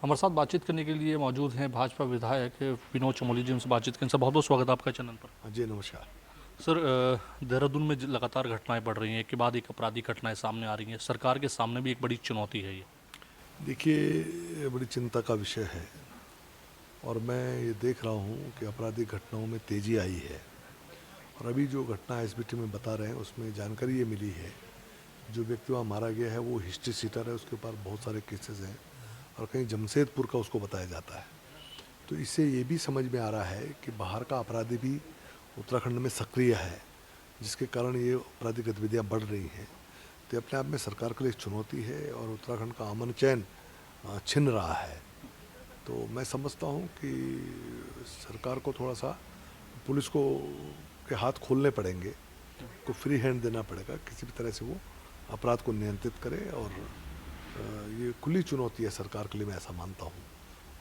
हमारे साथ बातचीत करने के लिए मौजूद हैं भाजपा विधायक विनोद चमोली जी। उनसे बातचीत करने से बहुत बहुत स्वागत है आपका चैनल पर। हाँ जी, नमस्कार। सर, देहरादून में लगातार घटनाएं बढ़ रही हैं, एक के बाद एक आपराधिक घटनाएं सामने आ रही हैं। सरकार के सामने भी एक बड़ी चुनौती है ये। देखिए, ये बड़ी चिंता का विषय है और मैं ये देख रहा हूँ कि आपराधिक घटनाओं में तेज़ी आई है। और अभी जो घटना एसबीटी में बता रहे हैं उसमें जानकारी ये मिली है, जो व्यक्ति वहाँ मारा गया है वो हिस्ट्री सीटर है, उसके ऊपर बहुत सारे केसेस हैं और कहीं जमशेदपुर का उसको बताया जाता है। तो इससे ये भी समझ में आ रहा है कि बाहर का अपराधी भी उत्तराखंड में सक्रिय है, जिसके कारण ये आपराधिक गतिविधियाँ बढ़ रही हैं। तो अपने आप में सरकार के लिए एक चुनौती है और उत्तराखंड का अमन चैन छिन रहा है। तो मैं समझता हूँ कि सरकार को थोड़ा सा पुलिस को के हाथ खोलने पड़ेंगे, को फ्री हैंड देना पड़ेगा, किसी भी तरह से वो अपराध को नियंत्रित करे। और ये खुली चुनौती है सरकार के लिए, मैं ऐसा मानता हूँ,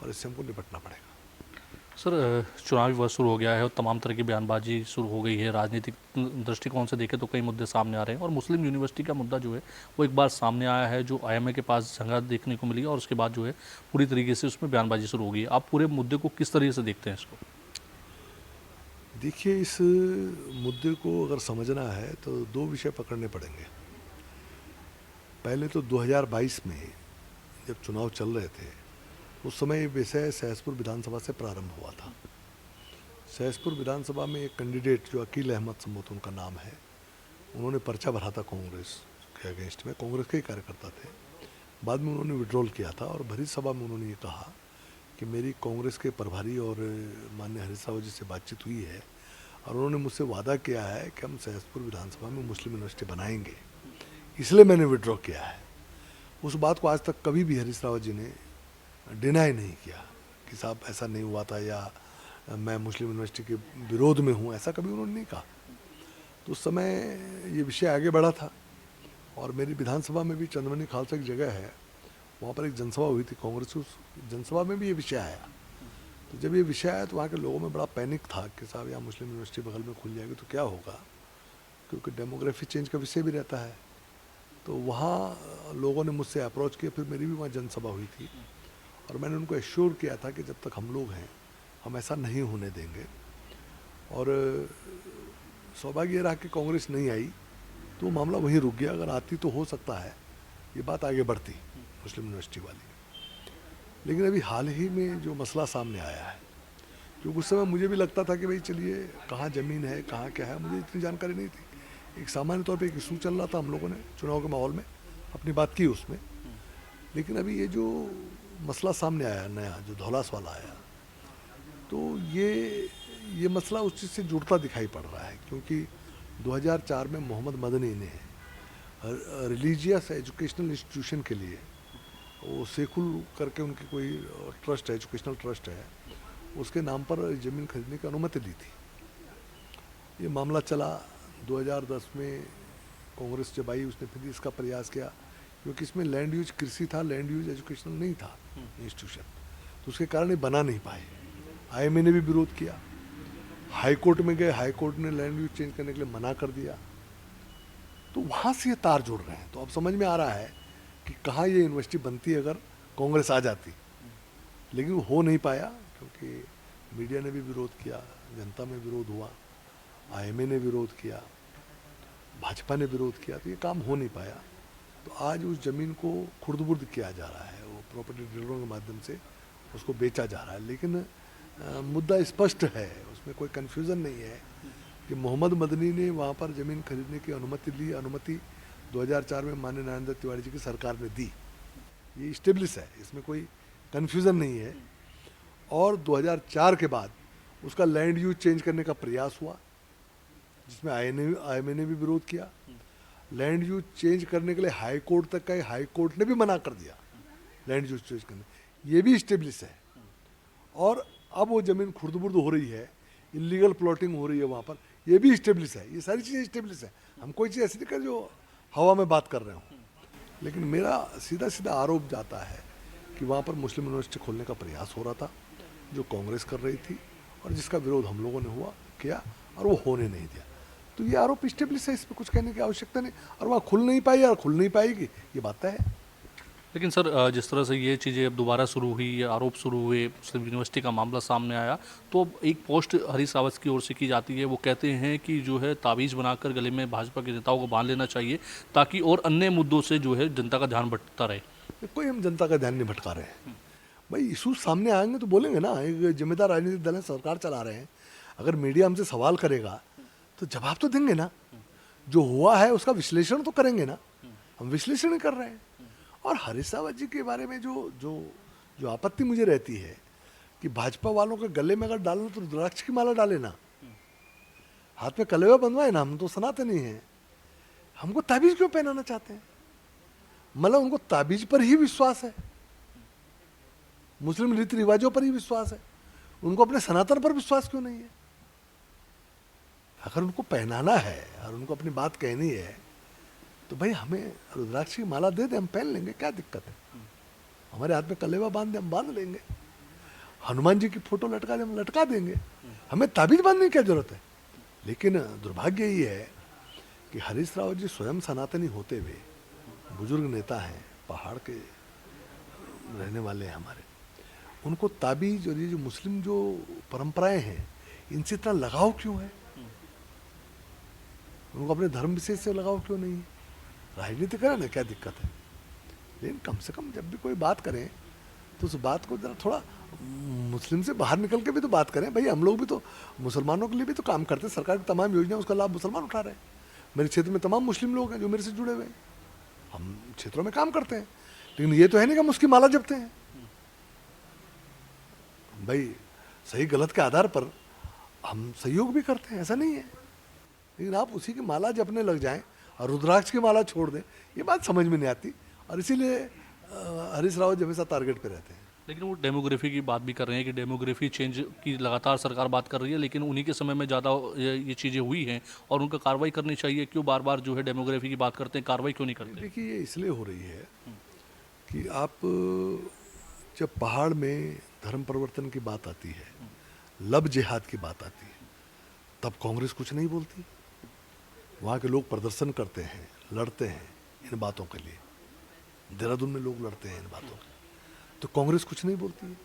और इससे हमको निपटना पड़ेगा। सर, चुनावी वर्ष शुरू हो गया है और तमाम तरह की बयानबाजी शुरू हो गई है। राजनीतिक दृष्टिकोण से देखें तो कई मुद्दे सामने आ रहे हैं और मुस्लिम यूनिवर्सिटी का मुद्दा जो है वो एक बार सामने आया है, जो आईएमए के पास जगह देखने को मिली और उसके बाद जो है पूरी तरीके से उसमें बयानबाजी शुरू हो गई। आप पूरे मुद्दे को किस तरीके से देखते हैं इसको? देखिए, इस मुद्दे को अगर समझना है तो दो विषय पकड़ने पड़ेंगे। पहले तो 2022 में जब चुनाव चल रहे थे उस समय ये विषय सहसपुर विधानसभा से प्रारंभ हुआ था। सहसपुर विधानसभा में एक कैंडिडेट जो अकील अहमद संभवत उनका नाम है, उन्होंने पर्चा भरा था कांग्रेस के अगेंस्ट में। कांग्रेस के ही कार्यकर्ता थे। बाद में उन्होंने विड्रॉल किया था और भरी सभा में उन्होंने ये कहा कि मेरी कांग्रेस के प्रभारी और माननीय हरीश रावत जी से बातचीत हुई है और उन्होंने मुझसे वादा किया है कि हम सहसपुर विधानसभा में मुस्लिम यूनिवर्सिटी बनाएंगे, इसलिए मैंने विड्रॉ किया है। उस बात को आज तक कभी भी हरीश रावत जी ने डिनाई नहीं किया कि साहब ऐसा नहीं हुआ था या मैं मुस्लिम यूनिवर्सिटी के विरोध में हूँ, ऐसा कभी उन्होंने नहीं कहा। तो उस समय ये विषय आगे बढ़ा था और मेरी विधानसभा में भी चंद्रमणि खालसा की जगह है, वहाँ पर एक जनसभा हुई थी कांग्रेस की। उस जनसभा में भी ये विषय आया। तो जब ये विषय आया तो वहाँ के लोगों में बड़ा पैनिक था कि साहब यहाँ मुस्लिम यूनिवर्सिटी बगल में खुल जाएगी तो क्या होगा, क्योंकि डेमोग्राफी चेंज का विषय भी रहता है। तो वहाँ लोगों ने मुझसे अप्रोच किया, फिर मेरी भी वहाँ जनसभा हुई थी और मैंने उनको एश्योर किया था कि जब तक हम लोग हैं हम ऐसा नहीं होने देंगे। और सौभाग्य ये रहा कि कांग्रेस नहीं आई तो मामला वहीं रुक गया। अगर आती तो हो सकता है ये बात आगे बढ़ती मुस्लिम यूनिवर्सिटी वाली। लेकिन अभी हाल ही में जो मसला सामने आया है, क्योंकि उस समय मुझे भी लगता था कि भाई चलिए कहाँ ज़मीन है कहाँ क्या है, मुझे इतनी जानकारी नहीं थी। एक सामान्य तौर पे एक इशू चल रहा था, हम लोगों ने चुनाव के माहौल में अपनी बात की उसमें। लेकिन अभी ये जो मसला सामने आया नया, जो धौलास वाला आया, तो ये मसला उस चीज़ से जुड़ता दिखाई पड़ रहा है। क्योंकि 2004 में मोहम्मद मदनी ने रिलीजियस एजुकेशनल इंस्टीट्यूशन के लिए, वो सेकुल करके उनकी कोई ट्रस्ट है, एजुकेशनल ट्रस्ट है, उसके नाम पर ज़मीन खरीदने की अनुमति दी थी। ये मामला चला 2010 में, कांग्रेस जब आई उसने फिर इसका प्रयास किया, क्योंकि इसमें लैंड यूज कृषि था, लैंड यूज एजुकेशनल नहीं था इंस्टीट्यूशन, तो उसके कारण ये बना नहीं पाए। आईएमए ने भी विरोध किया, हाई कोर्ट में गए, हाई कोर्ट ने लैंड यूज चेंज करने के लिए मना कर दिया। तो वहाँ से ये तार जुड़ रहे हैं। तो अब समझ में आ रहा है कि कहाँ ये यूनिवर्सिटी बनती अगर कांग्रेस आ जाती, लेकिन वो हो नहीं पाया क्योंकि मीडिया ने भी विरोध किया, जनता में विरोध हुआ, आईएमए ने विरोध किया, भाजपा ने विरोध किया, तो ये काम हो नहीं पाया। तो आज उस ज़मीन को खुर्द-बुर्द किया जा रहा है, वो प्रॉपर्टी डीलरों के माध्यम से उसको बेचा जा रहा है। लेकिन मुद्दा स्पष्ट है, उसमें कोई कन्फ्यूज़न नहीं है कि मोहम्मद मदनी ने वहाँ पर ज़मीन खरीदने की अनुमति ली। अनुमति 2004 में माननीय नरेंद्र तिवारी जी की सरकार ने दी, ये स्टेब्लिश है, इसमें कोई कन्फ्यूज़न नहीं है। और 2004 के बाद उसका लैंड यूज चेंज करने का प्रयास हुआ, जिसमें आईएमए ने भी विरोध किया। लैंड यूज चेंज करने के लिए हाई कोर्ट तक गए, हाई कोर्ट ने भी मना कर दिया लैंड यूज चेंज करने, ये भी स्टेब्लिश है। और अब वो ज़मीन खुर्द-बुर्द हो रही है, इलीगल प्लॉटिंग हो रही है वहाँ पर, ये भी स्टेब्लिश है। ये सारी चीज़ें स्टेब्लिश है। हम कोई चीज़ ऐसी नहीं कर जो हवा में बात कर रहे हो। लेकिन मेरा सीधा सीधा आरोप जाता है कि वहाँ पर मुस्लिम यूनिवर्सिटी खोलने का प्रयास हो रहा था, जो कांग्रेस कर रही थी और जिसका विरोध हम लोगों ने किया और वो होने नहीं दिया। तो ये आरोप स्टेब्लिश है, इस पर कुछ कहने की आवश्यकता नहीं। और वहाँ खुल नहीं पाई और खुल नहीं पाएगी, ये बात है। लेकिन सर जिस तरह से ये चीज़ें अब दोबारा शुरू हुई, ये आरोप शुरू हुए, मुस्लिम यूनिवर्सिटी का मामला सामने आया, तो अब एक पोस्ट हरीश रावत की ओर से की जाती है। वो कहते हैं कि जो है ताबीज़ बनाकर गले में भाजपा के नेताओं को बांध लेना चाहिए, ताकि और अन्य मुद्दों से जो है जनता का ध्यान भटकता रहे। कोई हम जनता का ध्यान नहीं भटका रहे हैं भाई। इशू सामने आएंगे तो बोलेंगे ना, एक जिम्मेदार राजनीतिक दल है, सरकार चला रहे हैं। अगर मीडिया हमसे सवाल करेगा तो जवाब तो देंगे ना, जो हुआ है उसका विश्लेषण तो करेंगे ना। हम विश्लेषण ही कर रहे हैं। और हरीश रावत जी के बारे में जो जो जो आपत्ति मुझे रहती है कि भाजपा वालों के गले में अगर डालो तो रुद्राक्ष की माला डाले ना, हाथ में कलेवा बंधवाए ना। हम तो सनातनी हैं, हमको ताबीज क्यों पहनाना चाहते हैं? मतलब उनको ताबीज पर ही विश्वास है, मुस्लिम रीति रिवाजों पर ही विश्वास है, उनको अपने सनातन पर विश्वास क्यों नहीं है? अगर उनको पहनाना है और उनको अपनी बात कहनी है तो भाई हमें रुद्राक्ष की माला दे दे, हम पहन लेंगे, क्या दिक्कत है? हमारे हाथ में कलेवा बांध दे, हम बांध लेंगे। हनुमान जी की फोटो लटका दे, हम लटका देंगे। हमें ताबीज बांधने की क्या जरूरत है? लेकिन दुर्भाग्य यही है कि हरीश रावत जी स्वयं सनातनी होते हुए बुजुर्ग नेता हैं, पहाड़ के रहने वाले हैं हमारे, उनको ताबीज और ये जो मुस्लिम जो परंपराएं हैं इनसे इतना लगाव क्यों है? उनको अपने धर्म विशेष से लगाव क्यों नहीं है? राजनीति करें ना, क्या दिक्कत है? लेकिन कम से कम जब भी कोई बात करें तो उस बात को जरा थोड़ा मुस्लिम से बाहर निकल के भी तो बात करें। भाई हम लोग भी तो मुसलमानों के लिए भी तो काम करते हैं। सरकार की तमाम योजना उसका लाभ मुसलमान उठा रहे हैं। मेरे क्षेत्र में तमाम मुस्लिम लोग हैं जो मेरे से जुड़े हुए हैं, हम क्षेत्रों में काम करते हैं। लेकिन ये तो है नहीं कि हम उसकी माला जपते हैं। भाई सही गलत के आधार पर हम सहयोग भी करते हैं, ऐसा नहीं है। लेकिन आप उसी की माला जपने लग जाएं और रुद्राक्ष की माला छोड़ दें, ये बात समझ में नहीं आती। और इसीलिए हरीश रावत जी हमेशा टारगेट पे रहते हैं। लेकिन वो डेमोग्राफी की बात भी कर रहे हैं कि डेमोग्राफी चेंज की लगातार सरकार बात कर रही है, लेकिन उन्हीं के समय में ज़्यादा ये चीज़ें हुई हैं और उनका कार्रवाई करनी चाहिए। क्यों बार बार जो है डेमोग्राफी की बात करते हैं, कार्रवाई क्यों नहीं करते? देखिए ये इसलिए हो रही है कि आप जब पहाड़ में धर्म परिवर्तन की बात आती है, लब जिहाद की बात आती है, तब कांग्रेस कुछ नहीं बोलती। वहाँ के लोग प्रदर्शन करते हैं, लड़ते हैं इन बातों के लिए। देहरादून में लोग लड़ते हैं इन बातों के, तो कांग्रेस कुछ नहीं बोलती है।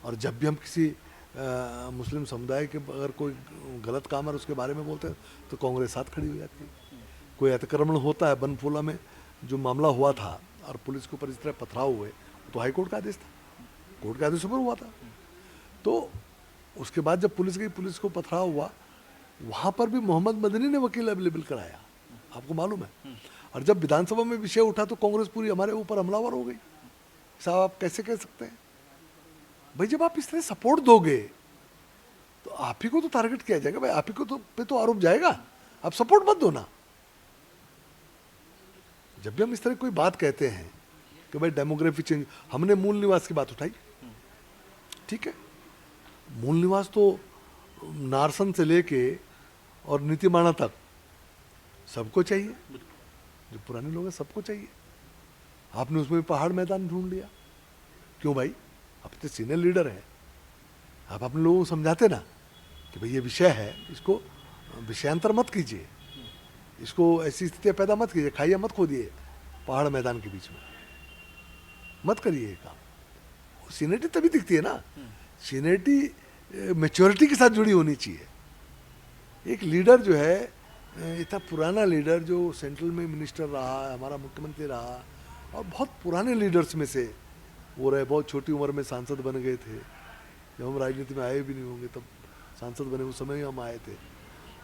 और जब भी हम किसी मुस्लिम समुदाय के अगर कोई गलत काम है उसके बारे में बोलते हैं तो कांग्रेस साथ खड़ी हो जाती है। कोई अतिक्रमण होता है, बनफूला में जो मामला हुआ था और पुलिस के ऊपर इस तरह पथराव हुए, तो हाईकोर्ट का आदेश था, कोर्ट के आदेश पर हुआ था। तो उसके बाद जब पुलिस गई, पुलिस को पथराव हुआ, वहाँ पर भी मोहम्मद मदनी ने वकील अवेलेबल कराया, आपको मालूम है। और जब विधानसभा में विषय उठा तो कांग्रेस पूरी हमारे ऊपर हमलावर हो गई। साहब आप कैसे कह सकते हैं? भाई जब आप इस तरह सपोर्ट दोगे तो आप ही को तो टारगेट किया जाएगा, भाई आप ही को तो पे तो आरोप जाएगा। आप सपोर्ट मत दो ना। जब भी हम इस तरह कोई बात कहते हैं कि भाई डेमोग्राफी चेंज, हमने मूल निवास की बात उठाई, ठीक है, मूल निवास तो नारसन से लेके और नीतिमाणा तक सबको चाहिए, जो पुराने लोग हैं सबको चाहिए। आपने उसमें पहाड़ मैदान ढूंढ लिया, क्यों भाई? आप तो सीनियर लीडर हैं, आप अपने लोगों को समझाते ना कि भाई ये विषय है, इसको विषयांतर मत कीजिए, इसको ऐसी स्थितियाँ पैदा मत कीजिए, खाइए मत खोदिए पहाड़ मैदान के बीच में, मत करिए ये काम। सीनियरिटी तभी दिखती है ना, सीनियरिटी मैच्योरिटी के साथ जुड़ी होनी चाहिए। एक लीडर जो है, इतना पुराना लीडर जो सेंट्रल में मिनिस्टर रहा, हमारा मुख्यमंत्री रहा, और बहुत पुराने लीडर्स में से वो रहे, बहुत छोटी उम्र में सांसद बन गए थे। जब हम राजनीति में आए भी नहीं होंगे तब सांसद बने, उस समय ही हम आए थे।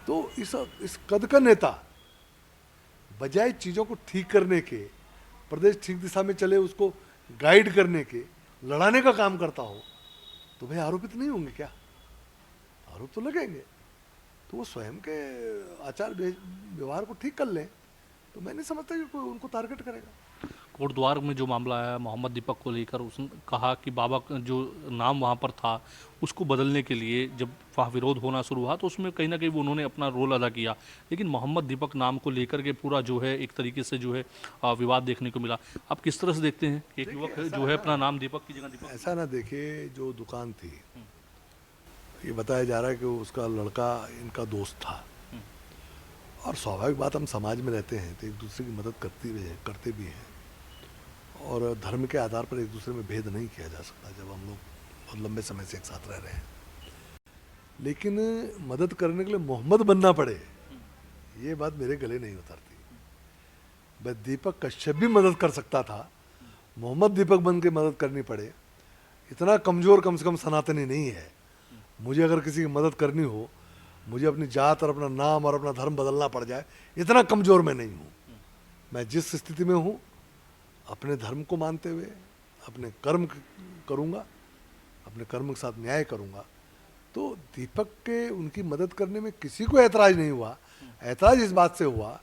तो इस कद का नेता बजाय चीज़ों को ठीक करने के, प्रदेश ठीक दिशा में चले उसको गाइड करने के, लड़ाने का काम करता हो, तो भाई आरोपित नहीं होंगे क्या? आरोप तो लगेंगे। तो वो स्वयं के आचार व्यवहार को ठीक कर लें तो मैं नहीं समझता कि कोई उनको टारगेट करेगा। कोटद्वार में जो मामला आया मोहम्मद दीपक को लेकर, उसने कहा कि बाबा का जो नाम वहाँ पर था उसको बदलने के लिए जब वहाँ विरोध होना शुरू हुआ तो उसमें कहीं ना कहीं वो उन्होंने अपना रोल अदा किया। लेकिन मोहम्मद दीपक नाम को लेकर के पूरा जो है एक तरीके से जो है विवाद देखने को मिला। आप किस तरह से देखते हैं कि एक युवक जो है अपना नाम दीपक की जगह दीपक? ऐसा ना देखिए, जो दुकान थी, ये बताया जा रहा है कि उसका लड़का इनका दोस्त था, और स्वाभाविक बात, हम समाज में रहते हैं तो एक दूसरे की मदद करते भी हैं। और धर्म के आधार पर एक दूसरे में भेद नहीं किया जा सकता जब हम लोग बहुत लंबे समय से एक साथ रह रहे हैं। लेकिन मदद करने के लिए मोहम्मद बनना पड़े, ये बात मेरे गले नहीं उतरती। मैं दीपक कश्यप भी मदद कर सकता था, मोहम्मद दीपक बन के मदद करनी पड़े, इतना कमज़ोर कम से कम सनातनी नहीं है। मुझे अगर किसी की मदद करनी हो, मुझे अपनी जात और अपना नाम और अपना धर्म बदलना पड़ जाए, इतना कमज़ोर मैं नहीं हूँ। मैं जिस स्थिति में हूँ, अपने धर्म को मानते हुए अपने कर्म करूँगा, अपने कर्म के साथ न्याय करूँगा। तो दीपक के उनकी मदद करने में किसी को ऐतराज़ नहीं हुआ। ऐतराज़ इस बात से हुआ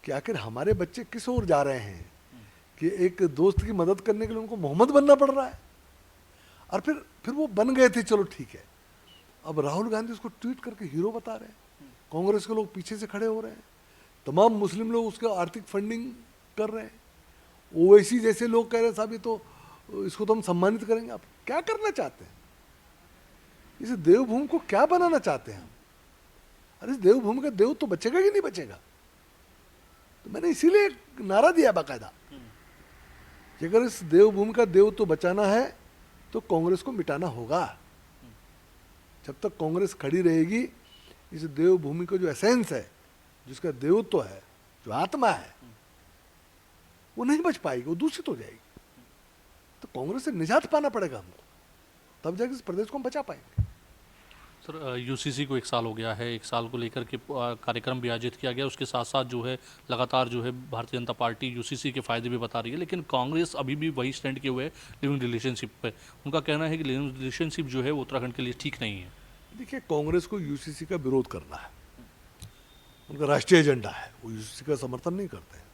कि आखिर हमारे बच्चे किस ओर जा रहे हैं कि एक दोस्त की मदद करने के लिए उनको मोहम्मद बनना पड़ रहा है। और फिर वो बन गए थे, चलो ठीक है। अब राहुल गांधी उसको ट्वीट करके हीरो बता रहे हैं, कांग्रेस के लोग पीछे से खड़े हो रहे हैं, तमाम मुस्लिम लोग उसके आर्थिक फंडिंग कर रहे हैं, ओवैसी जैसे लोग कह रहे हैं साहब ये तो इसको तो हम सम्मानित करेंगे। आप क्या करना चाहते हैं? इस देवभूमि को क्या बनाना चाहते हैं हम? अरे इस देवभूमि का देव तो बचेगा कि नहीं बचेगा? तो मैंने इसीलिए एक नारा दिया बाकायदा कि अगर इस देवभूमि का देव तो बचाना है तो कांग्रेस को मिटाना होगा। जब तक कांग्रेस खड़ी रहेगी, इस देवभूमि का जो एसेंस है, जिसका देवत्व है, जो आत्मा है, वो नहीं बच पाएगी, वो दूषित हो जाएगी। तो कांग्रेस से निजात पाना पड़ेगा हमको, तब जाके इस प्रदेश को हम बचा पाएंगे। सर यूसीसी को 1 साल हो गया है, 1 साल को लेकर के कार्यक्रम भी आयोजित किया गया। उसके साथ साथ जो है लगातार जो है भारतीय जनता पार्टी यूसीसी के फायदे भी बता रही है, लेकिन कांग्रेस अभी भी वही स्टैंड किए हुए है लिविंग रिलेशनशिप पे। उनका कहना है कि लिविंग रिलेशनशिप जो है वो उत्तराखंड के लिए ठीक नहीं है। देखिए, कांग्रेस को यूसीसी का विरोध करना है, उनका राष्ट्रीय एजेंडा है, वो यूसीसी का समर्थन नहीं करते हैं।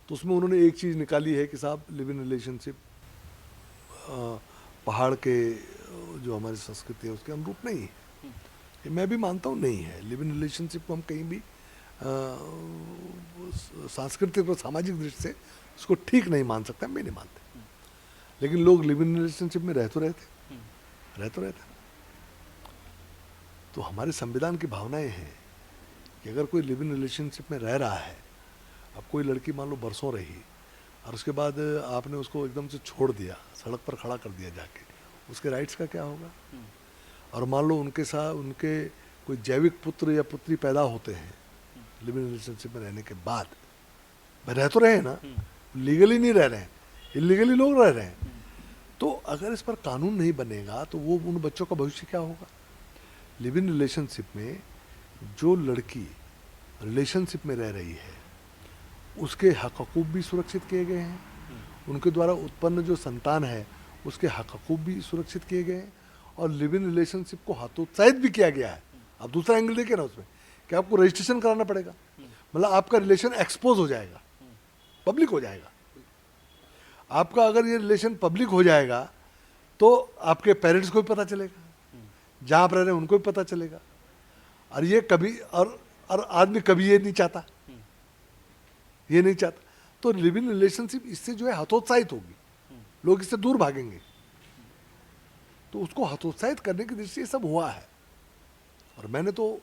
तो उसमें उन्होंने एक चीज़ निकाली है कि साहब लिविंग रिलेशनशिप पहाड़ के जो हमारी संस्कृति है उसके अनुरूप नहीं है। ये मैं भी मानता हूँ नहीं है। लिविंग रिलेशनशिप को हम कहीं भी सांस्कृतिक और सामाजिक दृष्टि से उसको ठीक नहीं मान सकते, हम भी नहीं मानते। लेकिन लोग लिविंग रिलेशनशिप में रह तो रहते। तो हमारे संविधान की भावनाएं हैं कि अगर कोई लिविंग रिलेशनशिप में रह रहा है, अब कोई लड़की मान लो बरसों रही और उसके बाद आपने उसको एकदम से छोड़ दिया, सड़क पर खड़ा कर दिया जाके, उसके राइट्स का क्या होगा? और मान लो उनके साथ उनके कोई जैविक पुत्र या पुत्री पैदा होते हैं लिविंग रिलेशनशिप में रहने के बाद, रह तो रहे ना, लीगली नहीं रह रहे हैं, इलीगली लोग रह रहे हैं। तो अगर इस पर कानून नहीं बनेगा तो वो उन बच्चों का भविष्य क्या होगा? लिविंग रिलेशनशिप में जो लड़की रिलेशनशिप में रह रही है उसके हक हकूक़ भी सुरक्षित किए गए हैं, उनके द्वारा उत्पन्न जो संतान है उसके हक हकूक़ भी सुरक्षित किए गए हैं, और लिविंग रिलेशनशिप को हतोत्साहित भी किया गया है। अब दूसरा एंगल देखिए ना उसमें कि आपको रजिस्ट्रेशन कराना पड़ेगा, मतलब आपका रिलेशन एक्सपोज हो जाएगा, पब्लिक हो जाएगा। आपका अगर ये रिलेशन पब्लिक हो जाएगा तो आपके पेरेंट्स को भी पता चलेगा, जहाँ आप रह रहे हैं उनको भी पता चलेगा। और ये कभी और आदमी कभी ये नहीं चाहता, तो लिविंग रिलेशनशिप इससे जो है हतोत्साहित होगी, लोग इससे दूर भागेंगे। तो उसको हतोत्साहित करने की दृष्टि से सब हुआ है। और मैंने तो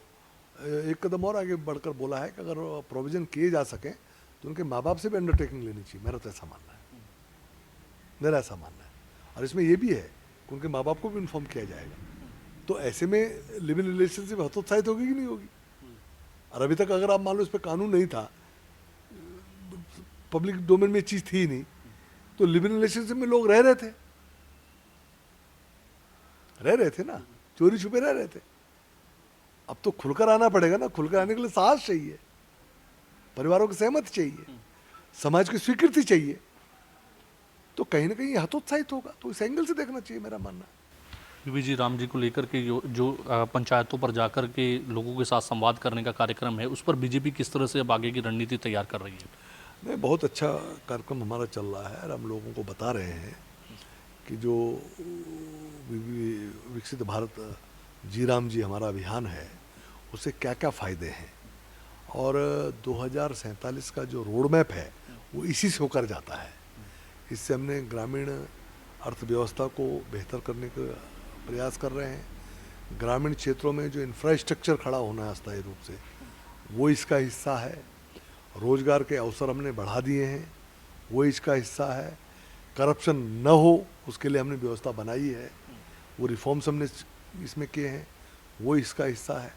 एक कदम और आगे बढ़कर बोला है कि अगर प्रोविजन किए जा सके तो उनके माँ बाप से भी अंडरटेकिंग लेनी चाहिए। मेरा ऐसा मानना है। और इसमें यह भी है कि उनके माँ बाप को भी इन्फॉर्म किया जाएगा। तो ऐसे में लिविंग रिलेशनशिप हतोत्साहित होगी कि नहीं होगी? और अभी तक अगर आप मान लो इस पर कानून नहीं था, पब्लिक डोमेन में चीज़ थी नहीं, तो लिविंग रिलेशनशिप में लोग रह रहे थे ना, चोरी छुपे रह रहे थे। अब तो खुलकर आना पड़ेगा ना, खुलकर आने के लिए साहस चाहिए, परिवारों की सहमति चाहिए, समाज की स्वीकृति चाहिए। तो कहीं ना कहीं हतोत्साहित होगा। तो इस एंगल से देखना चाहिए, मेरा मानना। बीबी राम जी को लेकर के जो पंचायतों पर जाकर के लोगों के साथ संवाद करने का कार्यक्रम है, उस पर बीजेपी किस तरह से अब आगे की रणनीति तैयार कर रही है? नहीं, बहुत अच्छा कार्यक्रम हमारा चल रहा है और हम लोगों को बता रहे हैं कि जो विकसित भारत जी राम जी हमारा अभियान है उससे क्या क्या फ़ायदे हैं, और 2047 का जो रोड मैप है वो इसी से होकर जाता है। इससे हमने ग्रामीण अर्थव्यवस्था को बेहतर करने का प्रयास कर रहे हैं। ग्रामीण क्षेत्रों में जो इंफ्रास्ट्रक्चर खड़ा होना है अस्थायी रूप से, वो इसका हिस्सा है। रोजगार के अवसर हमने बढ़ा दिए हैं, वो इसका हिस्सा है। करप्शन न हो उसके लिए हमने व्यवस्था बनाई है, वो रिफॉर्म्स हमने इसमें किए हैं, वो इसका हिस्सा है।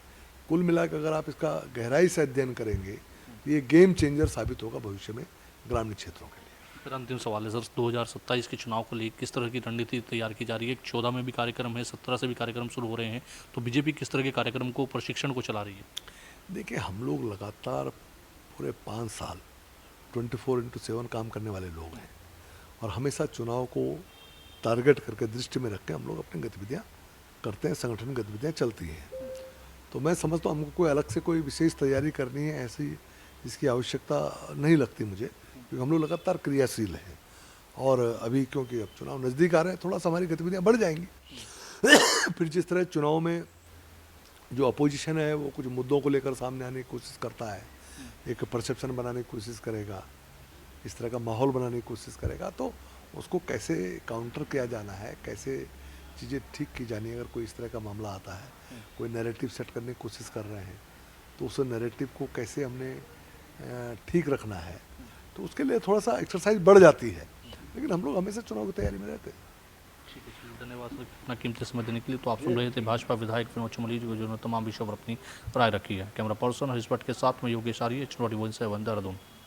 कुल मिलाकर अगर आप इसका गहराई से अध्ययन करेंगे तो ये गेम चेंजर साबित होगा भविष्य में ग्रामीण क्षेत्रों के लिए। फिर अंतिम सवाल है सर, 2027 के चुनाव को लेकर किस तरह की रणनीति तैयार की जा रही है? 14 में भी कार्यक्रम है, 17 से भी कार्यक्रम शुरू हो रहे हैं, तो बीजेपी किस तरह के कार्यक्रम को, प्रशिक्षण को चला रही है? देखिए, हम लोग लगातार पूरे 5 साल 24/7 काम करने वाले लोग हैं और हमेशा चुनाव को टारगेट करके दृष्टि में रख के हम लोग अपनी गतिविधियाँ करते हैं, संगठन गतिविधियाँ चलती हैं। तो मैं समझता हूँ हमको कोई अलग से कोई विशेष तैयारी करनी है, ऐसी इसकी आवश्यकता नहीं लगती मुझे, क्योंकि हम लोग लगातार क्रियाशील हैं। और अभी क्योंकि अब चुनाव नज़दीक आ रहे हैं, थोड़ा सा हमारी गतिविधियाँ बढ़ जाएंगी। फिर जिस तरह चुनाव में जो अपोजिशन है वो कुछ मुद्दों को लेकर सामने आने की कोशिश करता है, एक परसेप्शन बनाने की कोशिश करेगा, इस तरह का माहौल बनाने की कोशिश करेगा, तो उसको कैसे काउंटर किया जाना है, कैसे चीज़ें ठीक की जानी है। अगर कोई इस तरह का मामला आता है, कोई नैरेटिव सेट करने की कोशिश कर रहे हैं, तो उस नैरेटिव को कैसे हमने ठीक रखना है, तो उसके लिए थोड़ा सा एक्सरसाइज बढ़ जाती है। लेकिन हम लोग हमेशा चुनाव की तैयारी में रहते हैं। ठीक है, धन्यवाद सर इतना कीमती समय देने के लिए। तो आप सुन रहे थे भाजपा विधायक विनोद चमोली जी, जिन्होंने तमाम विषयों पर अपनी राय रखी है। कैमरा पर्सन हरीश भट्ट के साथ में योगेश आर्य, H24 देहरादून।